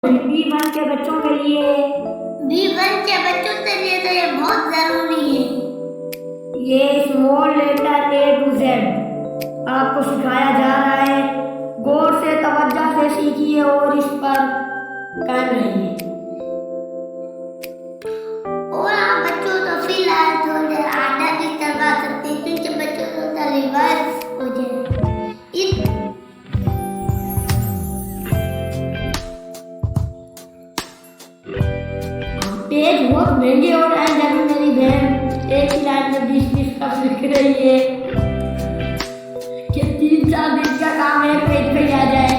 B1 के बच्चों के लिए B1 के बच्चों के लिए तो ये बहुत जरूरी है। ये small letter A to Z आपको सिखाया जा रहा है। गौर से तवज्जो से सीखिए और इस पर कायम रहिए। और आप बच्चों तो फिलहाल थोड़े आधा भी करवा सकते हैं क्योंकि बच्चों को तो रिवर्स हो जाए। पेज बहुत महंगे और अनजानी मेरी बहन एक ही लाइन में 20-20 का लिख रही है कि 3-4 दिन का काम एक पेज पे आ जाए।